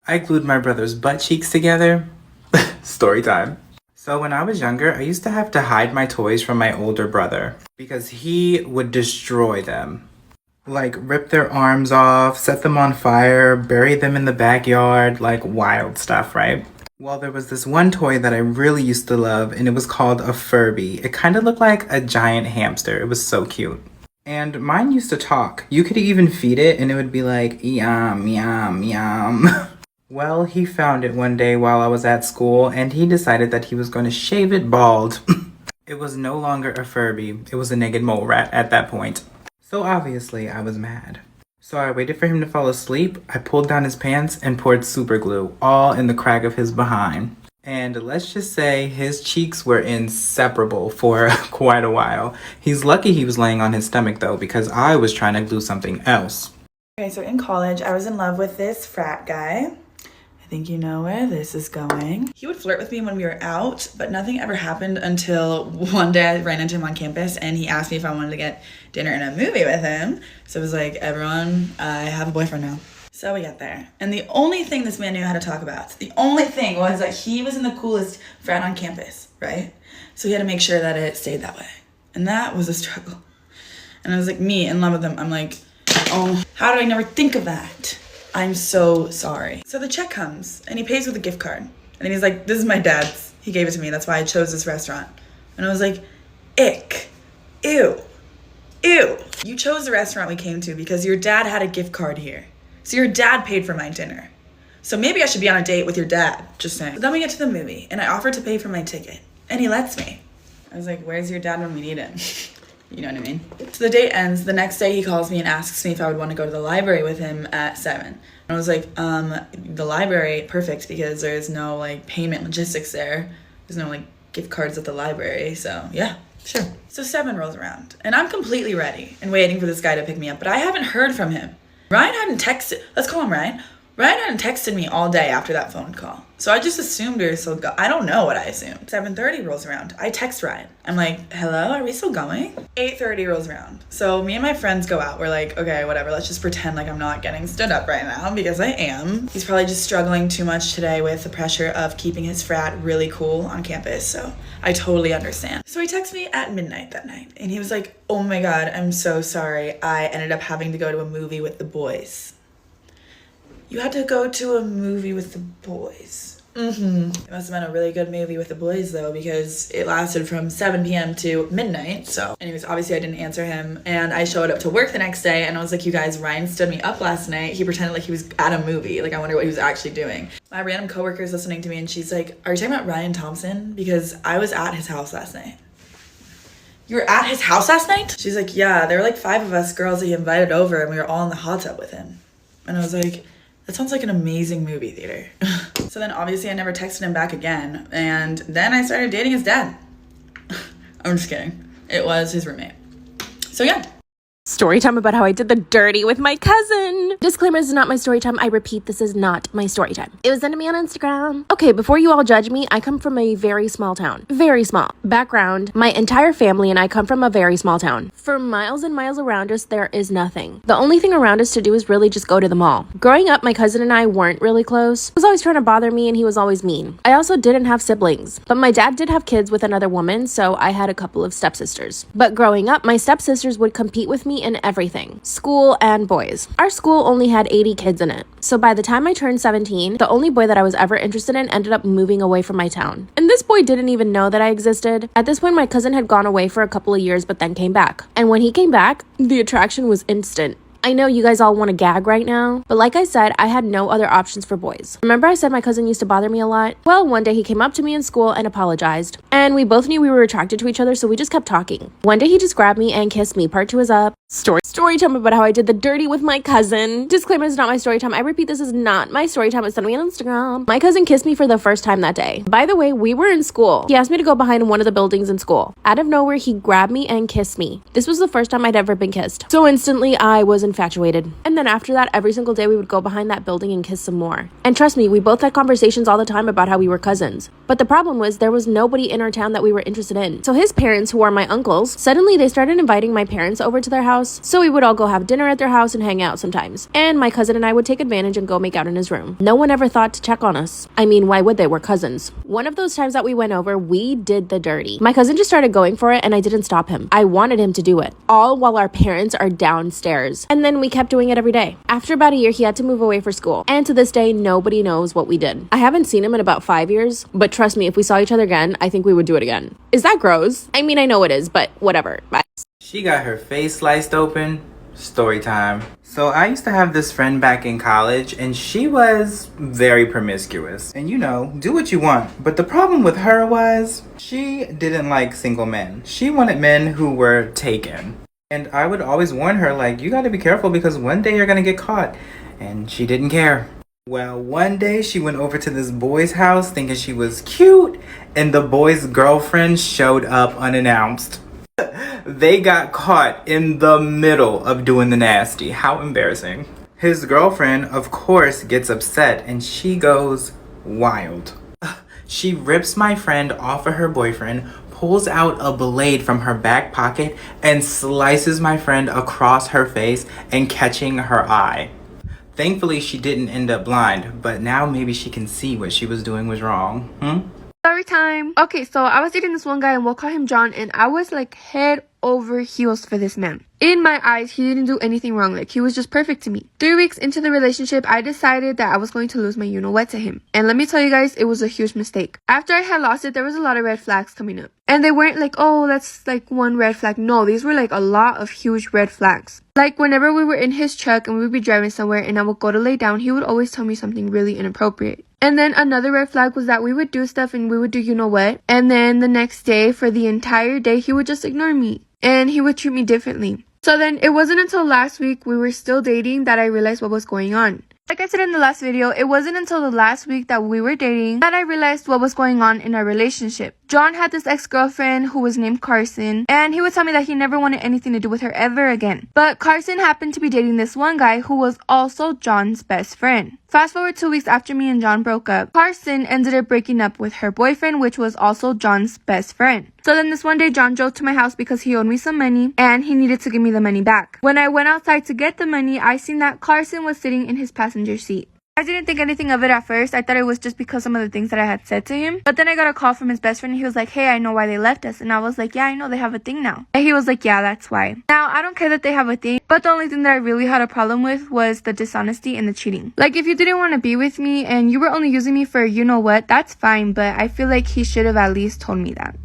I glued my brother's butt cheeks together. Story time. So when I was younger, I used to have to hide my toys from my older brother because he would destroy them. Like rip their arms off, set them on fire, bury them in the backyard, like wild stuff, right? Well, there was this one toy that I really used to love, and it was called a Furby. It kind of looked like a giant hamster. It was so cute. And mine used to talk. You could even feed it, and it would be like, yum, yum, yum. Well, he found it one day while I was at school, and he decided that he was going to shave it bald. It was no longer a Furby. It was a naked mole rat at that point. So obviously, I was mad. So I waited for him to fall asleep, I pulled down his pants and poured super glue, all in the crack of his behind. And let's just say his cheeks were inseparable for quite a while. He's lucky he was laying on his stomach though, because I was trying to glue something else. Okay, so in college, I was in love with this frat guy. I think you know where this is going. He would flirt with me when we were out, but nothing ever happened until one day I ran into him on campus and he asked me if I wanted to get dinner and a movie with him. So it was like, everyone, I have a boyfriend now. So we got there. And the only thing this man knew how to talk about, the only thing was that he was in the coolest frat on campus, right? So he had to make sure that it stayed that way. And that was a struggle. And I was like, me in love with him. I'm like, oh, how did I never think of that? I'm so sorry. So the check comes and he pays with a gift card. And then he's like, this is my dad's. He gave it to me. That's why I chose this restaurant. And I was like, ick, ew, ew. You chose the restaurant we came to because your dad had a gift card here. So your dad paid for my dinner. So maybe I should be on a date with your dad, just saying. But then we get to the movie and I offered to pay for my ticket and he lets me. I was like, where's your dad when we need him? You know what I mean? So the date ends. The next day he calls me and asks me if I would want to go to the library with him at 7. And I was like, the library, perfect, because there's no like payment logistics there. There's no like gift cards at the library. So yeah, sure. So 7 rolls around and I'm completely ready and waiting for this guy to pick me up, but I haven't heard from him. Ryan hadn't texted, let's call him Ryan. Ryan hadn't texted me all day after that phone call. So I just assumed we were still going. I don't know what I assumed. 7:30 rolls around. I text Ryan. I'm like, hello, are we still going? 8:30 rolls around. So me and my friends go out. We're like, okay, whatever. Let's just pretend like I'm not getting stood up right now because I am. He's probably just struggling too much today with the pressure of keeping his frat really cool on campus. So I totally understand. So he texted me at midnight that night and he was like, oh my God, I'm so sorry. I ended up having to go to a movie with the boys. You had to go to a movie with the boys. It must have been a really good movie with the boys though, because it lasted from 7 p.m. to midnight. So anyways, obviously I didn't answer him and I showed up to work the next day and I was like, you guys, Ryan stood me up last night. He pretended like he was at a movie. Like I wonder what he was actually doing. My random coworker is listening to me and she's like, are you talking about Ryan Thompson? Because I was at his house last night. You were at his house last night? She's like, yeah, there were like 5 of us girls that he invited over and we were all in the hot tub with him. And I was like, that sounds like an amazing movie theater. So then obviously I never texted him back again. And then I started dating his dad. I'm just kidding. It was his roommate. So yeah. Story time about how I did the dirty with my cousin. Disclaimer, this is not my story time. I repeat, this is not my story time. It was sent to me on Instagram. Okay, before you all judge me, I come from a very small town. Very small. Background, my entire family and I come from a very small town. For miles and miles around us, there is nothing. The only thing around us to do is really just go to the mall. Growing up, my cousin and I weren't really close. He was always trying to bother me and he was always mean. I also didn't have siblings, but my dad did have kids with another woman, so I had a couple of stepsisters. But growing up, my stepsisters would compete with me in everything, school and boys. Our school only had 80 kids in it. So by the time I turned 17, the only boy that I was ever interested in ended up moving away from my town. And this boy didn't even know that I existed. At this point, my cousin had gone away for a couple of years, but then came back. And when he came back, the attraction was instant. I know you guys all want to gag right now, but like I said, I had no other options for boys. Remember I said my cousin used to bother me a lot? Well, one day he came up to me in school and apologized. And we both knew we were attracted to each other, so we just kept talking. One day he just grabbed me and kissed me. Part 2 is up. Story time about how I did the dirty with my cousin. Disclaimer, it's not my story time. I repeat, this is not my story time. It's sent me on Instagram. My cousin kissed me for the first time that day. By the way, we were in school. He asked me to go behind one of the buildings in school. Out of nowhere, he grabbed me and kissed me. This was the first time I'd ever been kissed. So instantly, I was infatuated. And then after that, every single day we would go behind that building and kiss some more. And trust me, we both had conversations all the time about how we were cousins. But the problem was there was nobody in our town that we were interested in. So his parents, who are my uncles, suddenly they started inviting my parents over to their house. So we would all go have dinner at their house and hang out sometimes. And my cousin and I would take advantage and go make out in his room. No one ever thought to check on us. I mean, why would they? We're cousins. One of those times that we went over, we did the dirty. My cousin just started going for it and I didn't stop him. I wanted him to do it. All while our parents are downstairs. And then we kept doing it every day. After about a year, he had to move away for school. And to this day, nobody knows what we did. I haven't seen him in about 5 years, but trust me, if we saw each other again, I think we would do it again. Is that gross? I mean, I know it is, but whatever. Bye. She got her face sliced open. Story time. So I used to have this friend back in college and she was very promiscuous. And you know, do what you want. But the problem with her was she didn't like single men. She wanted men who were taken. And I would always warn her, like, you gotta be careful because one day you're gonna get caught. And she didn't care. Well, one day she went over to this boy's house thinking she was cute. And the boy's girlfriend showed up unannounced. They got caught in the middle of doing the nasty. How embarrassing. His girlfriend, of course, gets upset and she goes wild. She rips my friend off of her boyfriend, pulls out a blade from her back pocket, and slices my friend across her face and catching her eye. Thankfully, she didn't end up blind, but now maybe she can see what she was doing was wrong. Story time. Okay, so I was dating this one guy and we'll call him John, and I was like head over heels for this man. In my eyes, he didn't do anything wrong. Like, he was just perfect to me. 3 weeks into the relationship, I decided that I was going to lose my you-know-what to him. And let me tell you guys, it was a huge mistake. After I had lost it, there was a lot of red flags coming up. And they weren't like, oh, that's like one red flag. No, these were like a lot of huge red flags. Like, whenever we were in his truck and we would be driving somewhere and I would go to lay down, he would always tell me something really inappropriate. And then another red flag was that we would do stuff and we would do you-know-what. And then the next day, for the entire day, he would just ignore me. And he would treat me differently. So then it wasn't until last week we were still dating that I realized what was going on. Like I said in the last video, it wasn't until the last week that we were dating that I realized what was going on in our relationship. John had this ex-girlfriend who was named Carson, and he would tell me that he never wanted anything to do with her ever again. But Carson happened to be dating this one guy who was also John's best friend. Fast forward 2 weeks after me and John broke up, Carson ended up breaking up with her boyfriend, which was also John's best friend. So then this one day, John drove to my house because he owed me some money and he needed to give me the money back. When I went outside to get the money, I seen that Carson was sitting in his passenger seat. I didn't think anything of it at first. I thought it was just because some of the things that I had said to him. But then I got a call from his best friend and he was like, hey, I know why they left us. And I was like, yeah, I know, they have a thing now. And he was like, yeah, that's why. Now, I don't care that they have a thing, but the only thing that I really had a problem with was the dishonesty and the cheating. Like, if you didn't want to be with me and you were only using me for you know what, that's fine, but I feel like he should have at least told me that.